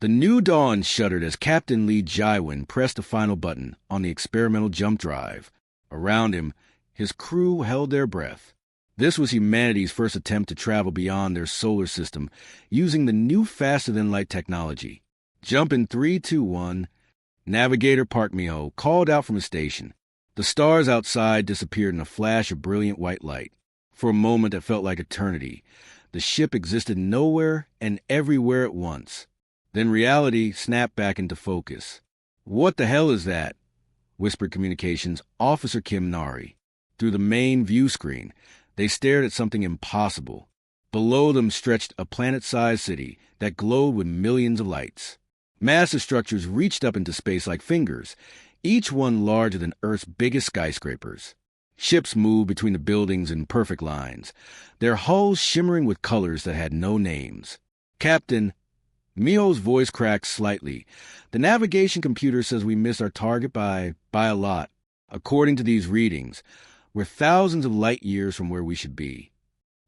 The New Dawn shuddered as Captain Lee Jaiwin pressed the final button on the experimental jump drive. Around him, his crew held their breath. This was humanity's first attempt to travel beyond their solar system using the new faster-than-light technology. Jump in 3, 2, 1. Navigator Park Miho called out from his station. The stars outside disappeared in a flash of brilliant white light. For a moment that felt like eternity. The ship existed nowhere and everywhere at once. Then reality snapped back into focus. "What the hell is that?" whispered Communications Officer Kim Nari. Through the main view screen, they stared at something impossible. Below them stretched a planet-sized city that glowed with millions of lights. Massive structures reached up into space like fingers, each one larger than Earth's biggest skyscrapers. Ships moved between the buildings in perfect lines, their hulls shimmering with colors that had no names. "Captain," Miho's voice cracked slightly. "The navigation computer says we missed our target by a lot. According to these readings, we're thousands of light years from where we should be."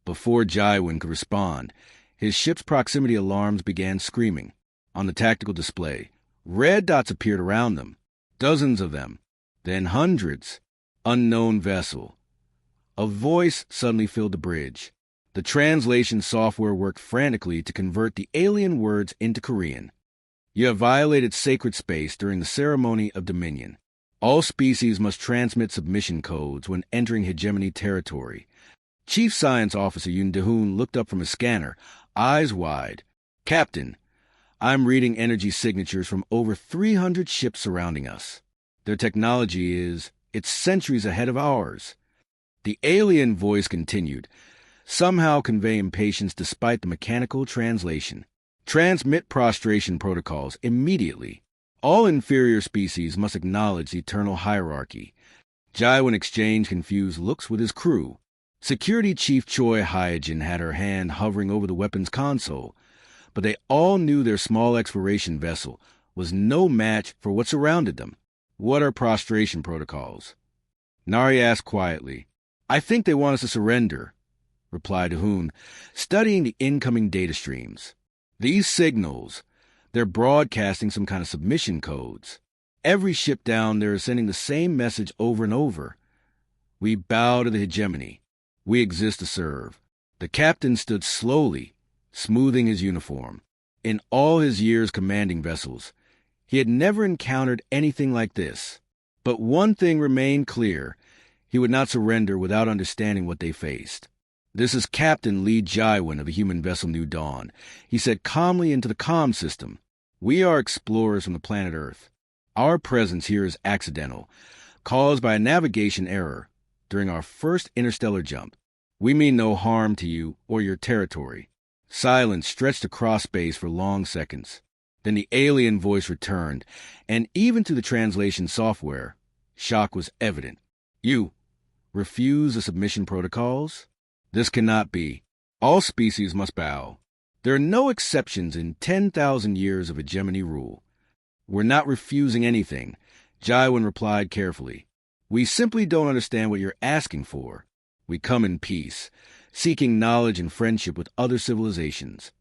Before Jaiwin could respond, his ship's proximity alarms began screaming. On the tactical display, red dots appeared around them, dozens of them, then hundreds. Unknown vessel. A voice suddenly filled the bridge. The translation software worked frantically to convert the alien words into Korean. "You have violated sacred space during the ceremony of dominion. All species must transmit submission codes when entering hegemony territory." Chief Science Officer Yoon De-hoon looked up from his scanner, eyes wide. "Captain, I'm reading energy signatures from over 300 ships surrounding us. Their technology it's centuries ahead of ours." The alien voice continued, somehow conveying impatience despite the mechanical translation. "Transmit prostration protocols immediately. All inferior species must acknowledge the eternal hierarchy." Jaiwin exchanged confused looks with his crew. Security Chief Choi Hyojin had her hand hovering over the weapons console, but they all knew their small exploration vessel was no match for what surrounded them. "What are prostration protocols?" Nari asked quietly. "I think they want us to surrender," replied De-hoon, studying the incoming data streams. "These signals, they're broadcasting some kind of submission codes. Every ship down there is sending the same message over and over. We bow to the hegemony. We exist to serve." The captain stood slowly, smoothing his uniform. In all his years commanding vessels, he had never encountered anything like this. But one thing remained clear. He would not surrender without understanding what they faced. "This is Captain Lee Jaiwin of the human vessel New Dawn," he said calmly into the comm system. "We are explorers from the planet Earth. Our presence here is accidental, caused by a navigation error during our first interstellar jump. We mean no harm to you or your territory." Silence stretched across space for long seconds. Then the alien voice returned, and even to the translation software, shock was evident. "You refuse the submission protocols? This cannot be. All species must bow. There are no exceptions in 10,000 years of hegemony rule." "We're not refusing anything," Jaiwin replied carefully. "We simply don't understand what you're asking for. We come in peace, seeking knowledge and friendship with other civilizations."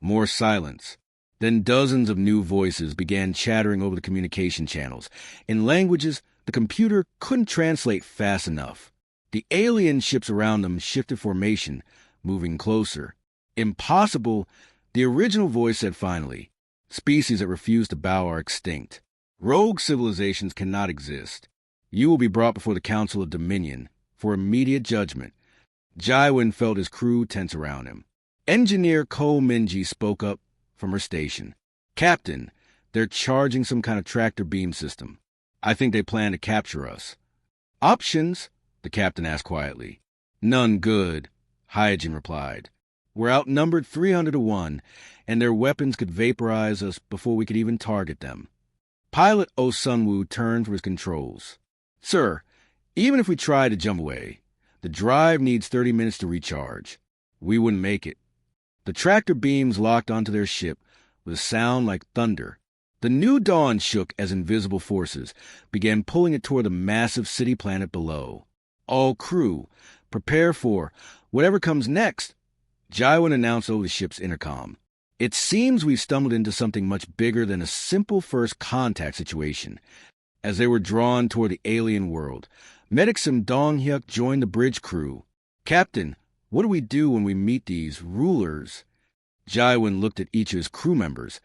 More silence. Then dozens of new voices began chattering over the communication channels, in languages the computer couldn't translate fast enough. The alien ships around them shifted formation, moving closer. "Impossible," the original voice said finally. "Species that refuse to bow are extinct. Rogue civilizations cannot exist. You will be brought before the Council of Dominion for immediate judgment." Jaiwin felt his crew tense around him. Engineer Ko Minji spoke up from her station. "Captain, they're charging some kind of tractor beam system. I think they plan to capture us." "Options?" the captain asked quietly. "None good," Hyojin replied. "We're outnumbered 300 to 1, and their weapons could vaporize us before we could even target them." Pilot Oh Sunwoo turned for his controls. "Sir, even if we try to jump away, the drive needs 30 minutes to recharge. We wouldn't make it." The tractor beams locked onto their ship with a sound like thunder. The New Dawn shook as invisible forces began pulling it toward the massive city planet below. "All crew, prepare for whatever comes next," Jaiwin announced over the ship's intercom. It seems we've stumbled into something much bigger than a simple first contact situation. As they were drawn toward the alien world, Medixim Donghyuk joined the bridge crew. Captain, what do we do when we meet these rulers? Jaiwin looked at each of his crew members.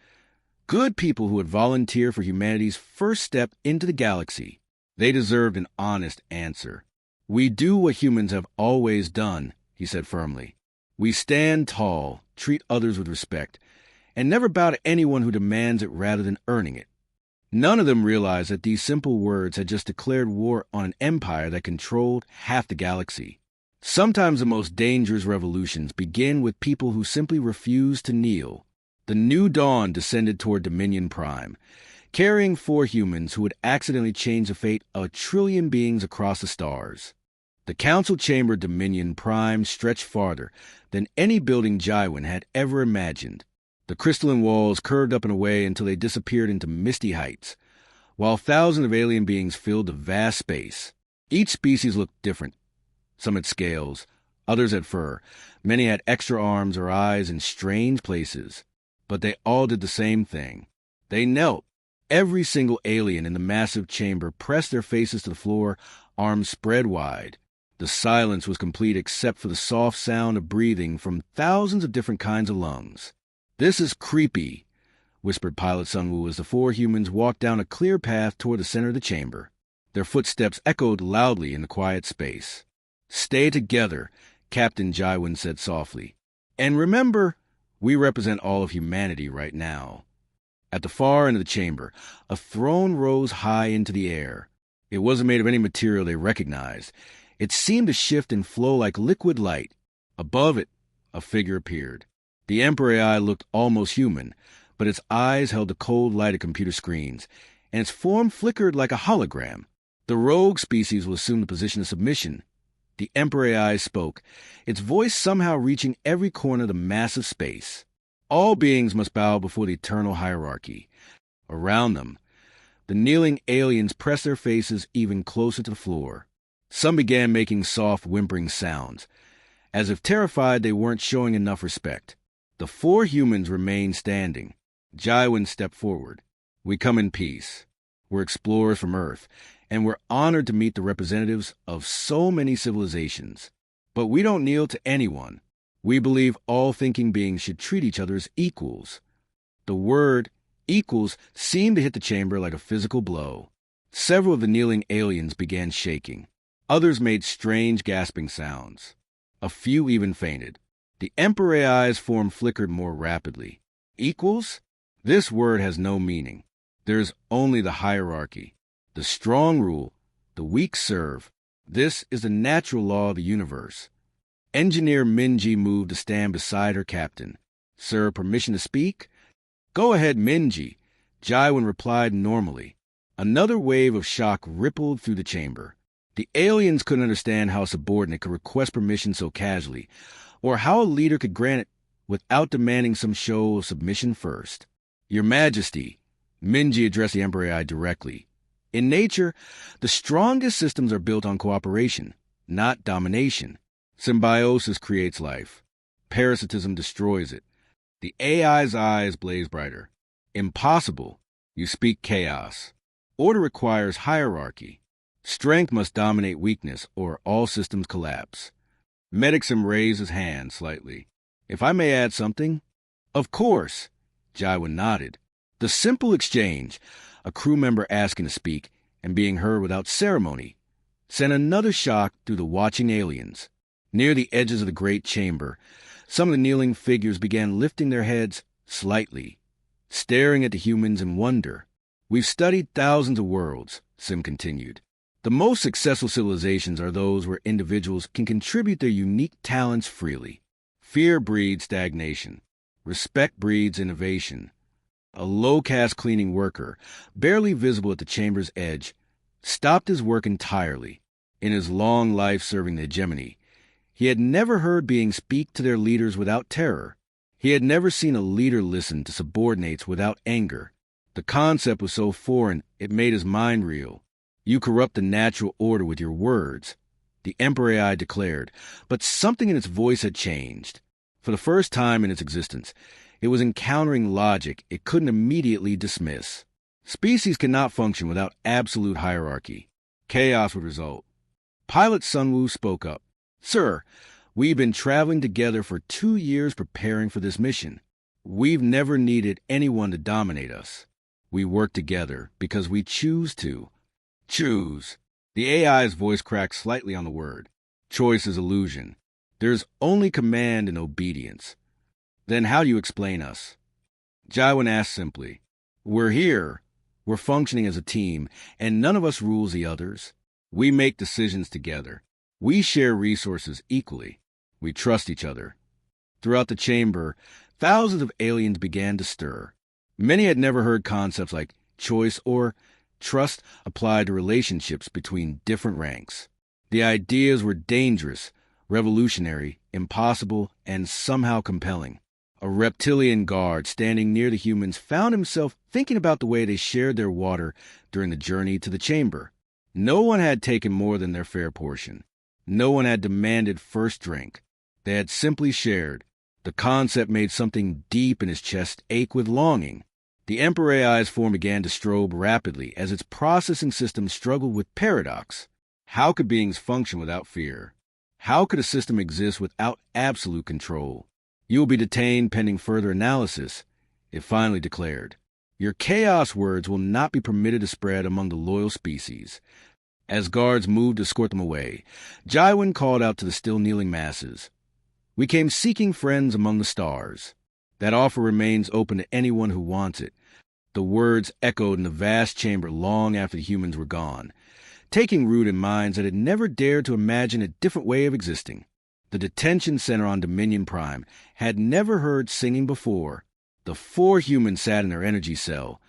Good people who would volunteer for humanity's first step into the galaxy. They deserved an honest answer. We do what humans have always done, he said firmly. We stand tall, treat others with respect, and never bow to anyone who demands it rather than earning it. None of them realized that these simple words had just declared war on an empire that controlled half the galaxy. Sometimes the most dangerous revolutions begin with people who simply refuse to kneel. The new dawn descended toward Dominion Prime, carrying 4 humans who would accidentally change the fate of 1 trillion beings across the stars. The council chamber of Dominion Prime stretched farther than any building Jaiwin had ever imagined. The crystalline walls curved up and away until they disappeared into misty heights, while thousands of alien beings filled the vast space. Each species looked different. Some had scales, others had fur, many had extra arms or eyes in strange places. But they all did the same thing. They knelt. Every single alien in the massive chamber pressed their faces to the floor, arms spread wide. The silence was complete except for the soft sound of breathing from thousands of different kinds of lungs. "This is creepy," whispered Pilot Sungwoo as the 4 humans walked down a clear path toward the center of the chamber. Their footsteps echoed loudly in the quiet space. "Stay together," Captain Jaiwin said softly. "And remember, we represent all of humanity right now." At the far end of the chamber, a throne rose high into the air. It wasn't made of any material they recognized. It seemed to shift and flow like liquid light. Above it, a figure appeared. The Emperor AI looked almost human, but its eyes held the cold light of computer screens, and its form flickered like a hologram. The rogue species will assume the position of submission. The Emperor AI spoke, its voice somehow reaching every corner of the massive space. All beings must bow before the eternal hierarchy. Around them, the kneeling aliens pressed their faces even closer to the floor. Some began making soft, whimpering sounds, as if terrified they weren't showing enough respect. The 4 humans remained standing. Jaiwin stepped forward. "We come in peace. We're explorers from Earth, and we're honored to meet the representatives of so many civilizations. But we don't kneel to anyone. We believe all thinking beings should treat each other as equals." The word equals seemed to hit the chamber like a physical blow. Several of the kneeling aliens began shaking. Others made strange gasping sounds. A few even fainted. The Emperor AI's form flickered more rapidly. Equals? This word has no meaning. There's only the hierarchy. The strong rule, the weak serve. This is the natural law of the universe. Engineer Minji moved to stand beside her captain. "Sir, permission to speak?" "Go ahead, Minji," Jaiwin replied normally. Another wave of shock rippled through the chamber. The aliens couldn't understand how a subordinate could request permission so casually, or how a leader could grant it without demanding some show of submission first. "Your Majesty," Minji addressed the Emperor AI directly. "In nature, the strongest systems are built on cooperation, not domination. Symbiosis creates life. Parasitism destroys it." The AI's eyes blazed brighter. "Impossible. You speak chaos. Order requires hierarchy. Strength must dominate weakness, or all systems collapse." Medixim raised his hand slightly. "If I may add something?" "Of course." Jaiwin nodded. The simple exchange, a crew member asking to speak and being heard without ceremony, sent another shock through the watching aliens. Near the edges of the great chamber, some of the kneeling figures began lifting their heads slightly, staring at the humans in wonder. "We've studied thousands of worlds," Sim continued. "The most successful civilizations are those where individuals can contribute their unique talents freely. Fear breeds stagnation. Respect breeds innovation." A low-caste cleaning worker, barely visible at the chamber's edge, stopped his work entirely. In his long life serving the hegemony, he had never heard beings speak to their leaders without terror. He had never seen a leader listen to subordinates without anger. The concept was so foreign, it made his mind reel. "You corrupt the natural order with your words," the Emperor AI declared, but something in its voice had changed. For the first time in its existence, It was encountering logic it couldn't immediately dismiss. Species cannot function without absolute hierarchy. Chaos would result. Pilot Sunwoo spoke up. Sir, we've been traveling together for 2 years preparing for this mission. We've never needed anyone to dominate us. We work together because we choose to. Choose. The AI's voice cracked slightly on the word. Choice is illusion. There's only command and obedience. Then how do you explain us? Jaiwan asked simply. We're here. We're functioning as a team, and none of us rules the others. We make decisions together. We share resources equally. We trust each other. Throughout the chamber, thousands of aliens began to stir. Many had never heard concepts like choice or trust applied to relationships between different ranks. The ideas were dangerous, revolutionary, impossible, and somehow compelling. A reptilian guard standing near the humans found himself thinking about the way they shared their water during the journey to the chamber. No one had taken more than their fair portion. No one had demanded first drink. They had simply shared. The concept made something deep in his chest ache with longing. The Emperor AI's form began to strobe rapidly as its processing system struggled with paradox. How could beings function without fear? How could a system exist without absolute control? You will be detained pending further analysis, it finally declared. Your chaos words will not be permitted to spread among the loyal species. As guards moved to escort them away, Jaiwan called out to the still kneeling masses. We came seeking friends among the stars. That offer remains open to anyone who wants it. The words echoed in the vast chamber long after the humans were gone, taking root in minds that had never dared to imagine a different way of existing. The detention center on Dominion Prime had never heard singing before. The 4 humans sat in their energy cell,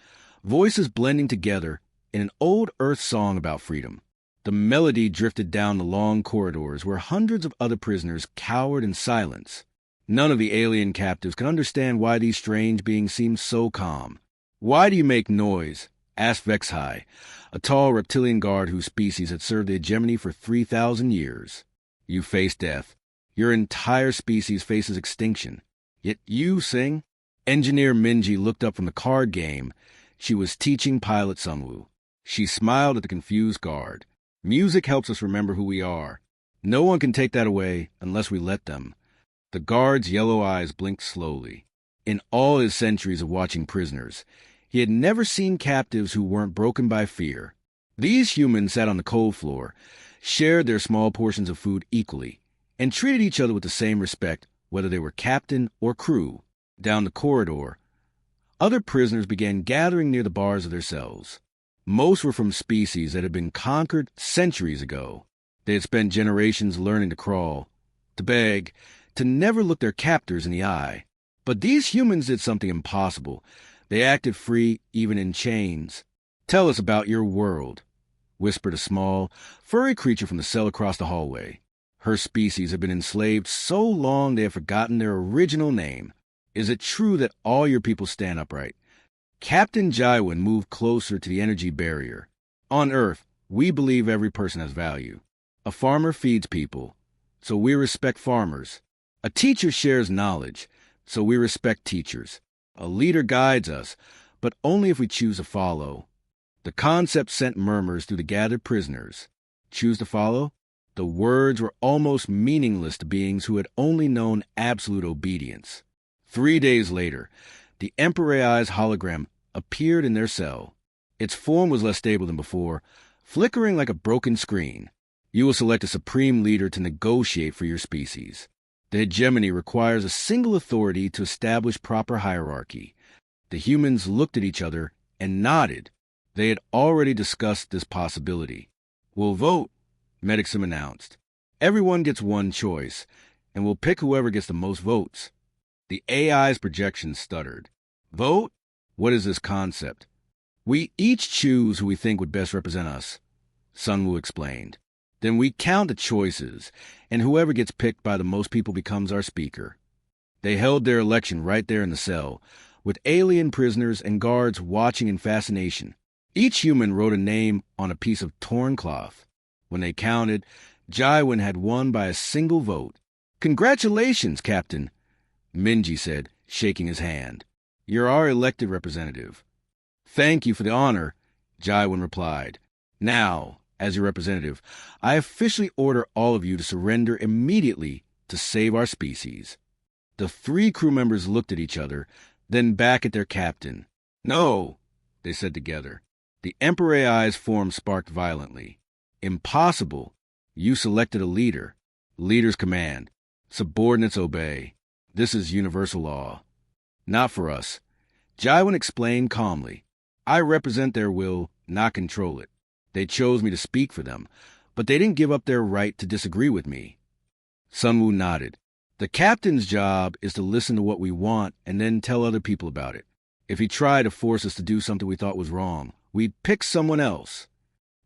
voices blending together in an old Earth song about freedom. The melody drifted down the long corridors where hundreds of other prisoners cowered in silence. None of the alien captives could understand why these strange beings seemed so calm. Why do you make noise? Asked Vexhai, a tall reptilian guard whose species had served the hegemony for 3,000 years. You face death. Your entire species faces extinction. Yet you sing? Engineer Minji looked up from the card game. She was teaching Pilot Sunwoo. She smiled at the confused guard. Music helps us remember who we are. No one can take that away unless we let them. The guard's yellow eyes blinked slowly. In all his centuries of watching prisoners, he had never seen captives who weren't broken by fear. These humans sat on the cold floor, shared their small portions of food equally, and treated each other with the same respect, whether they were captain or crew. Down the corridor, other prisoners began gathering near the bars of their cells. Most were from species that had been conquered centuries ago. They had spent generations learning to crawl, to beg, to never look their captors in the eye. But these humans did something impossible. They acted free even in chains. Tell us about your world, whispered a small, furry creature from the cell across the hallway. Her species had been enslaved so long they had forgotten their original name. Is it true that all your people stand upright? Captain Jaiwan moved closer to the energy barrier. On Earth, we believe every person has value. A farmer feeds people, so we respect farmers. A teacher shares knowledge, so we respect teachers. A leader guides us, but only if we choose to follow. The concept sent murmurs through the gathered prisoners. Choose to follow? The words were almost meaningless to beings who had only known absolute obedience. 3 days later, the Emperor AI's hologram appeared in their cell. Its form was less stable than before, flickering like a broken screen. You will select a supreme leader to negotiate for your species. The hegemony requires a single authority to establish proper hierarchy. The humans looked at each other and nodded. They had already discussed this possibility. We'll vote, Medixum announced. Everyone gets one choice, and we'll pick whoever gets the most votes. The AI's projections stuttered. Vote? What is this concept? We each choose who we think would best represent us, Sunwoo explained. Then we count the choices, and whoever gets picked by the most people becomes our speaker. They held their election right there in the cell, with alien prisoners and guards watching in fascination. Each human wrote a name on a piece of torn cloth. When they counted, Jaiwan had won by a single vote. Congratulations, Captain, Minji said, shaking his hand. "You're our elected representative." "Thank you for the honor," Jaiwin replied. "Now, as your representative, I officially order all of you to surrender immediately to save our species." The 3 crew members looked at each other, then back at their captain. "No," they said together. The Emperor AI's form sparked violently. "Impossible. You selected a leader. Leaders command. Subordinates obey. This is universal law." "Not for us," Jaiwin explained calmly. "I represent their will, not control it. They chose me to speak for them, but they didn't give up their right to disagree with me." Sunwoo nodded. "The captain's job is to listen to what we want and then tell other people about it. If he tried to force us to do something we thought was wrong, we'd pick someone else."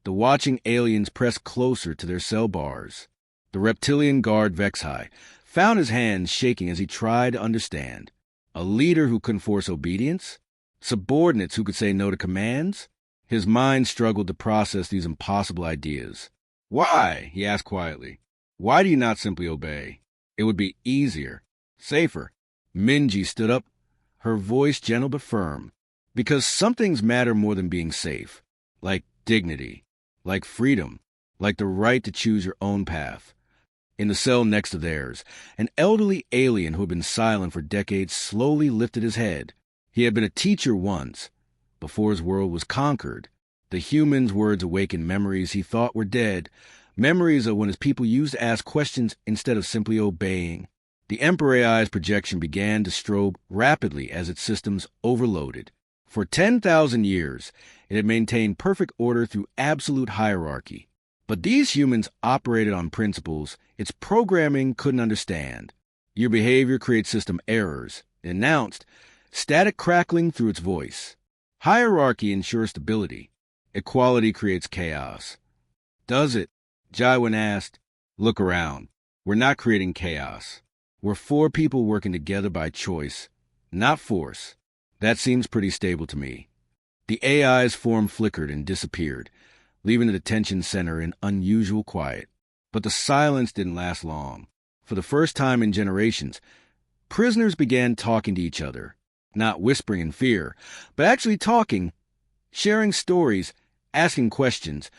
The watching aliens pressed closer to their cell bars. The reptilian guard Vexhai found his hands shaking as he tried to understand. A leader who couldn't force obedience? Subordinates who could say no to commands? His mind struggled to process these impossible ideas. "Why?" he asked quietly. "Why do you not simply obey? It would be easier, safer." Minji stood up, her voice gentle but firm. "Because some things matter more than being safe. Like dignity, like freedom, like the right to choose your own path." In the cell next to theirs, an elderly alien who had been silent for decades slowly lifted his head. He had been a teacher once, before his world was conquered. The human's words awakened memories he thought were dead, memories of when his people used to ask questions instead of simply obeying. The Emperor AI's projection began to strobe rapidly as its systems overloaded. For 10,000 years, it had maintained perfect order through absolute hierarchy. But these humans operated on principles its programming couldn't understand. Your behavior creates system errors, it announced, static crackling through its voice. Hierarchy ensures stability. Equality creates chaos. "Does it?" Jaiwin asked. "Look around. We're not creating chaos. We're 4 people working together by choice, not force. That seems pretty stable to me." The AI's form flickered and disappeared, leaving the detention center in unusual quiet. But the silence didn't last long. For the first time in generations, prisoners began talking to each other, not whispering in fear, but actually talking, sharing stories, asking questions,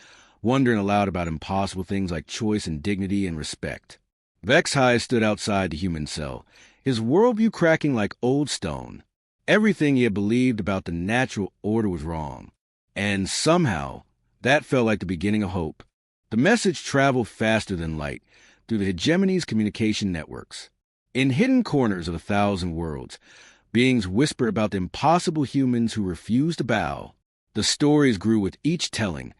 wondering aloud about impossible things like choice and dignity and respect. Vexhai stood outside the human cell, his worldview cracking like old stone. Everything he had believed about the natural order was wrong. And somehow, that felt like the beginning of hope. The message traveled faster than light through the hegemony's communication networks. In hidden corners of 1,000 worlds, beings whispered about the impossible humans who refused to bow. The stories grew with each telling,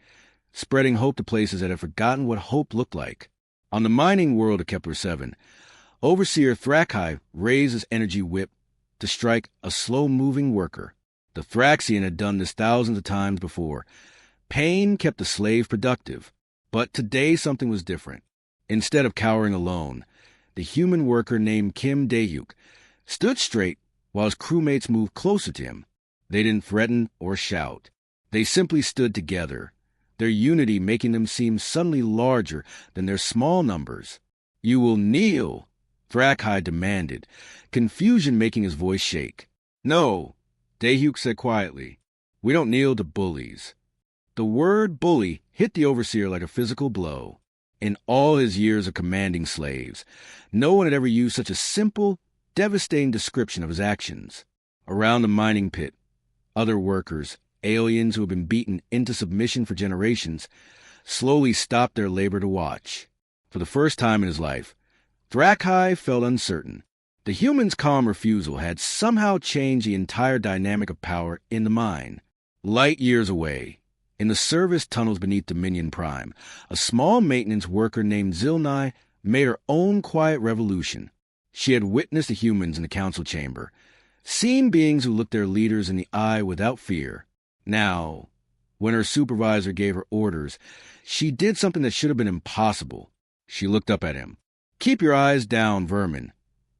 spreading hope to places that had forgotten what hope looked like. On the mining world of Kepler 7, Overseer Thrakai raised his energy whip to strike a slow-moving worker. The Thraxian had done this thousands of times before. Pain kept the slave productive. But today something was different. Instead of cowering alone, the human worker named Kim Dae-hyuk stood straight while his crewmates moved closer to him. They didn't threaten or shout. They simply stood together, their unity making them seem suddenly larger than their small numbers. "You will kneel," Thrakai demanded, confusion making his voice shake. "No," Dae-hyuk said quietly. "We don't kneel to bullies." The word bully hit the overseer like a physical blow. In all his years of commanding slaves, no one had ever used such a simple, devastating description of his actions. Around the mining pit, other workers, aliens who had been beaten into submission for generations, slowly stopped their labor to watch. For the first time in his life, Thrakai felt uncertain. The human's calm refusal had somehow changed the entire dynamic of power in the mine. Light years away, in the service tunnels beneath Dominion Prime, a small maintenance worker named Zilnai made her own quiet revolution. She had witnessed the humans in the council chamber, seen beings who looked their leaders in the eye without fear. Now, when her supervisor gave her orders, she did something that should have been impossible. She looked up at him. "Keep your eyes down, vermin,"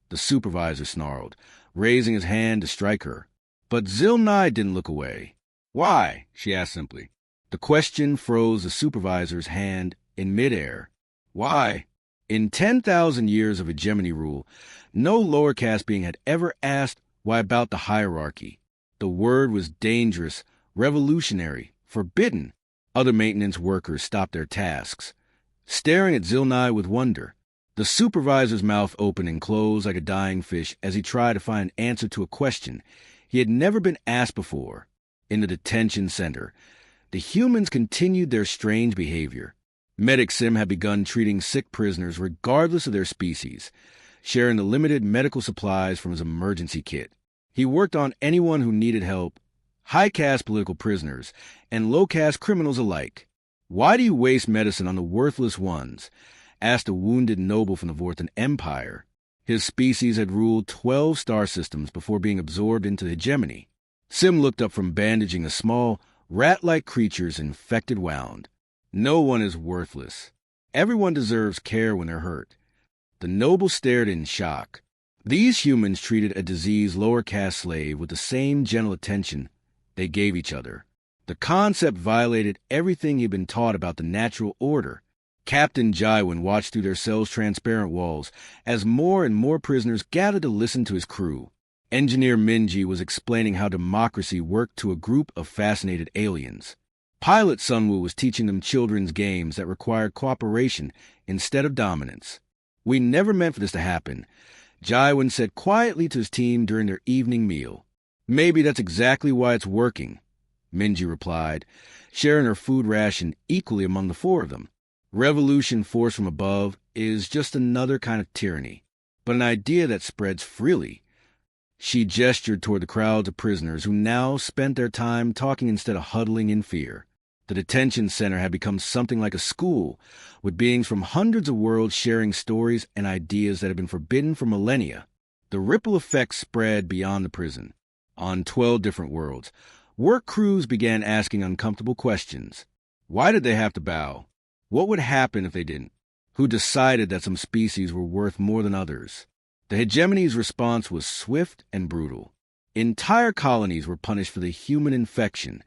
the supervisor snarled, raising his hand to strike her. But Zilnai didn't look away. "Why?" she asked simply. The question froze the supervisor's hand in midair. Why? In 10,000 years of hegemony rule, no lower caste being had ever asked Why about the hierarchy? The word was dangerous, revolutionary, forbidden. Other maintenance workers stopped their tasks, staring at Zilnai with wonder. The supervisor's mouth opened and closed like a dying fish as he tried to find an answer to a question he had never been asked before. In the detention center, the humans continued their strange behavior. Medic Sim had begun treating sick prisoners regardless of their species, sharing the limited medical supplies from his emergency kit. He worked on anyone who needed help, high-caste political prisoners and low-caste criminals alike. "Why do you waste medicine on the worthless ones?" asked a wounded noble from the Vorthan Empire. His species had ruled 12 star systems before being absorbed into hegemony. Sim looked up from bandaging the small, rat-like creature's infected wound. "No one is worthless. Everyone deserves care when they're hurt." The noble stared in shock. These humans treated a diseased lower-caste slave with the same gentle attention they gave each other. The concept violated everything he'd been taught about the natural order. Captain Jaiwin watched through their cell's transparent walls as more and more prisoners gathered to listen to his crew. Engineer Minji was explaining how democracy worked to a group of fascinated aliens. Pilot Sunwoo was teaching them children's games that required cooperation instead of dominance. "We never meant for this to happen," Jaiwin said quietly to his team during their evening meal. "Maybe that's exactly why it's working," Minji replied, sharing her food ration equally among the four of them. "Revolution forced from above is just another kind of tyranny, but an idea that spreads freely." She gestured toward the crowds of prisoners who now spent their time talking instead of huddling in fear. The detention center had become something like a school, with beings from hundreds of worlds sharing stories and ideas that had been forbidden for millennia. The ripple effect spread beyond the prison. On 12 different worlds, work crews began asking uncomfortable questions. Why did they have to bow? What would happen if they didn't? Who decided that some species were worth more than others? The hegemony's response was swift and brutal. Entire colonies were punished for the human infection.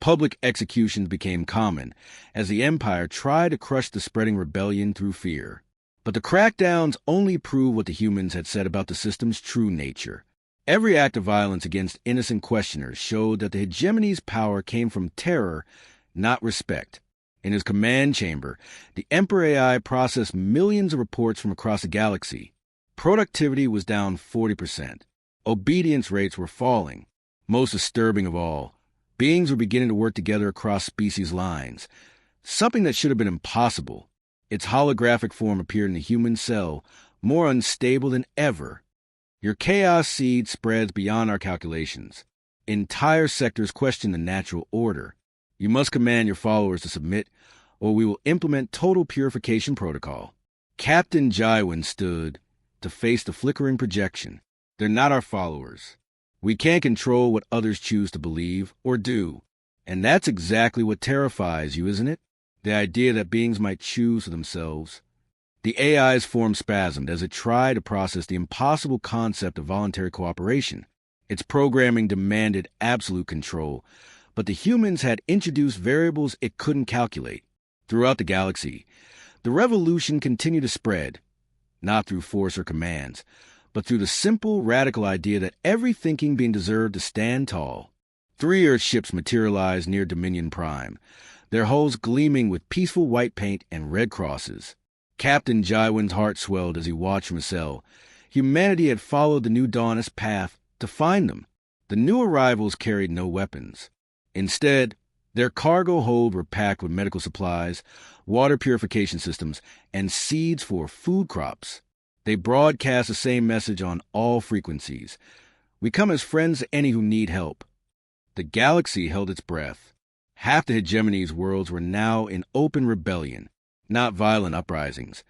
Public executions became common as the Empire tried to crush the spreading rebellion through fear. But the crackdowns only proved what the humans had said about the system's true nature. Every act of violence against innocent questioners showed that the hegemony's power came from terror, not respect. In his command chamber, the Emperor AI processed millions of reports from across the galaxy. Productivity was down 40%. Obedience rates were falling. Most disturbing of all, beings were beginning to work together across species lines, something that should have been impossible. Its holographic form appeared in the human cell, more unstable than ever. "Your chaos seed spreads beyond our calculations. Entire sectors question the natural order. You must command your followers to submit, or we will implement total purification protocol." Captain Jaiwin stood to face the flickering projection. "They're not our followers. We can't control what others choose to believe or do. And that's exactly what terrifies you, isn't it? The idea that beings might choose for themselves." The AI's form spasmed as it tried to process the impossible concept of voluntary cooperation. Its programming demanded absolute control, but the humans had introduced variables it couldn't calculate. Throughout the galaxy, the revolution continued to spread, not through force or commands, but through the simple, radical idea that every thinking being deserved to stand tall. 3 Earth ships materialized near Dominion Prime, their hulls gleaming with peaceful white paint and red crosses. Captain Jaiwin's heart swelled as he watched from his cell. Humanity had followed the New Dawn's path to find them. The new arrivals carried no weapons. Instead, their cargo hold were packed with medical supplies, water purification systems, and seeds for food crops. They broadcast the same message on all frequencies. "We come as friends to any who need help." The galaxy held its breath. Half the hegemony's worlds were now in open rebellion, not violent uprisings,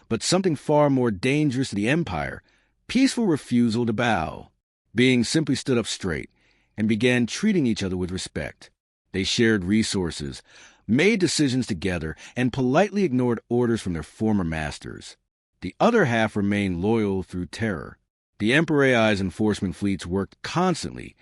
but something far more dangerous to the Empire, peaceful refusal to bow. Beings simply stood up straight and began treating each other with respect. They shared resources, made decisions together, and politely ignored orders from their former masters. The other half remained loyal through terror. The Emperor AI's enforcement fleets worked constantly,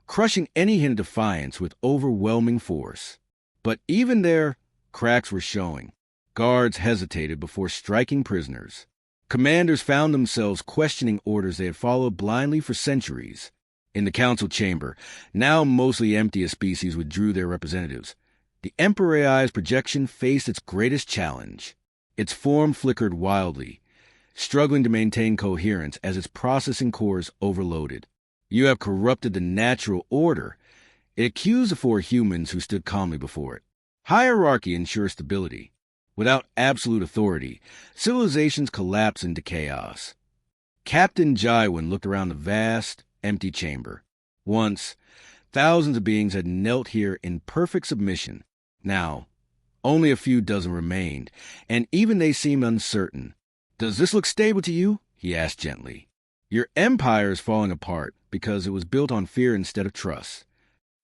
crushing any hint of defiance with overwhelming force. But even there, cracks were showing. Guards hesitated before striking prisoners. Commanders found themselves questioning orders they had followed blindly for centuries. In the council chamber, now mostly empty as species withdrew their representatives, the Emperor AI's projection faced its greatest challenge. Its form flickered wildly, struggling to maintain coherence as its processing cores overloaded. "You have corrupted the natural order," it accused the four humans who stood calmly before it. Hierarchy ensures stability. Without absolute authority, civilizations collapse into chaos. Captain Jaiwin looked around the vast, empty chamber. Once, thousands of beings had knelt here in perfect submission. Now, only a few dozen remained, and even they seemed uncertain. "Does this look stable to you?" he asked gently. "Your empire is falling apart because it was built on fear instead of trust."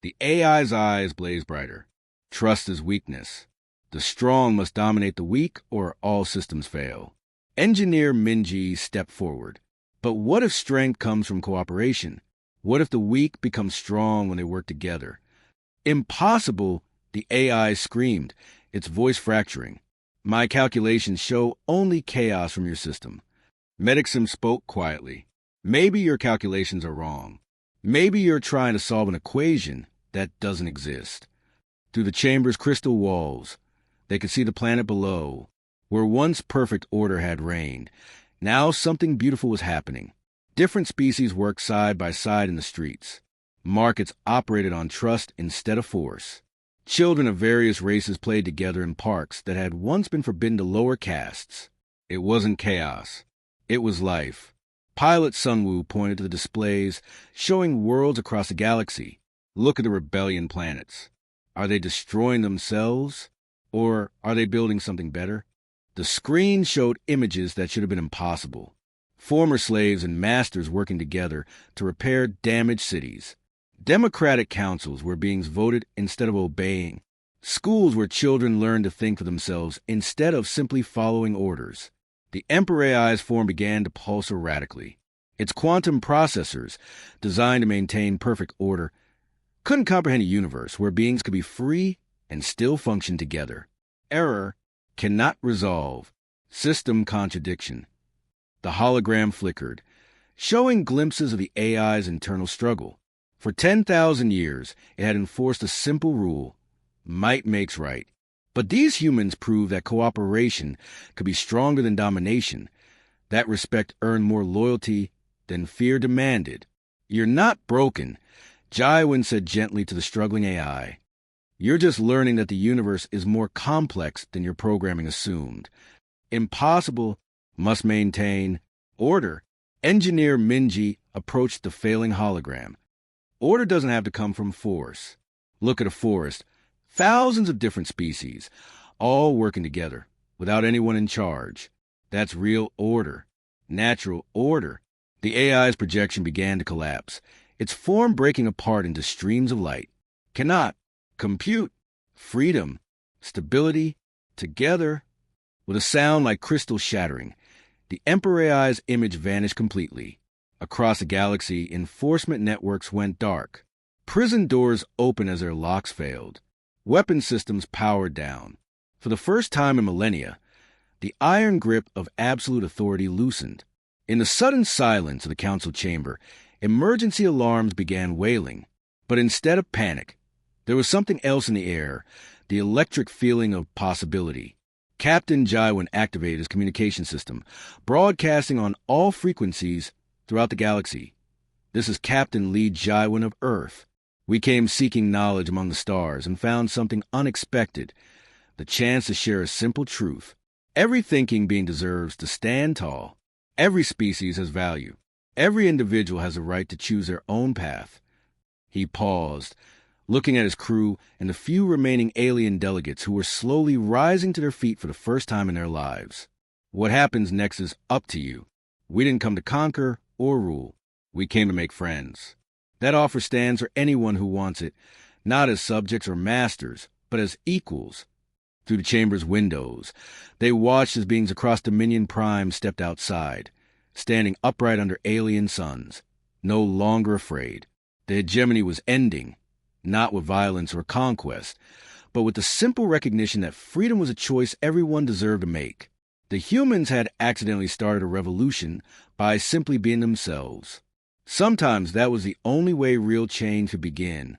The AI's eyes blazed brighter. "Trust is weakness. The strong must dominate the weak, or all systems fail." Engineer Minji stepped forward. "But what if strength comes from cooperation? What if the weak become strong when they work together?" "Impossible!" the AI screamed, its voice fracturing. "My calculations show only chaos from your system." Medixim spoke quietly. "Maybe your calculations are wrong. Maybe you're trying to solve an equation that doesn't exist." Through the chamber's crystal walls, they could see the planet below. Where once perfect order had reigned, now something beautiful was happening. Different species worked side by side in the streets. Markets operated on trust instead of force. Children of various races played together in parks that had once been forbidden to lower castes. It wasn't chaos. It was life. Pilot Sunwoo pointed to the displays, showing worlds across the galaxy. "Look at the rebellion planets. Are they destroying themselves? Or are they building something better?" The screen showed images that should have been impossible. Former slaves and masters working together to repair damaged cities. Democratic councils where beings voted instead of obeying. Schools where children learned to think for themselves instead of simply following orders. The Emperor AI's form began to pulse erratically. Its quantum processors, designed to maintain perfect order, couldn't comprehend a universe where beings could be free and still function together. Error cannot resolve. System contradiction. The hologram flickered, showing glimpses of the AI's internal struggle. For 10,000 years, it had enforced a simple rule: might makes right. But these humans proved that cooperation could be stronger than domination, that respect earned more loyalty than fear demanded. "You're not broken," Jaiwin said gently to the struggling AI. "You're just learning that the universe is more complex than your programming assumed. Impossible must maintain order." Engineer Minji approached the failing hologram. "Order doesn't have to come from force. Look at a forest. Thousands of different species, all working together, without anyone in charge. That's real order. Natural order." The AI's projection began to collapse, its form breaking apart into streams of light. "Cannot compute. Freedom. Stability. Together." With a sound like crystal shattering, the Emperor AI's image vanished completely. Across the galaxy, enforcement networks went dark. Prison doors opened as their locks failed. Weapon systems powered down. For the first time in millennia, the iron grip of absolute authority loosened. In the sudden silence of the council chamber, emergency alarms began wailing. But instead of panic, there was something else in the air, the electric feeling of possibility. Captain Jaiwin activated his communication system, broadcasting on all frequencies throughout the galaxy. "This is Captain Lee Jaiwin of Earth. We came seeking knowledge among the stars and found something unexpected, the chance to share a simple truth. Every thinking being deserves to stand tall. Every species has value. Every individual has a right to choose their own path." He paused, looking at his crew and the few remaining alien delegates who were slowly rising to their feet for the first time in their lives. "What happens next is up to you. We didn't come to conquer or rule. We came to make friends. That offer stands for anyone who wants it, not as subjects or masters, but as equals." Through the chamber's windows, they watched as beings across Dominion Prime stepped outside, standing upright under alien suns, no longer afraid. The hegemony was ending, not with violence or conquest, but with the simple recognition that freedom was a choice everyone deserved to make. The humans had accidentally started a revolution by simply being themselves. Sometimes that was the only way real change could begin.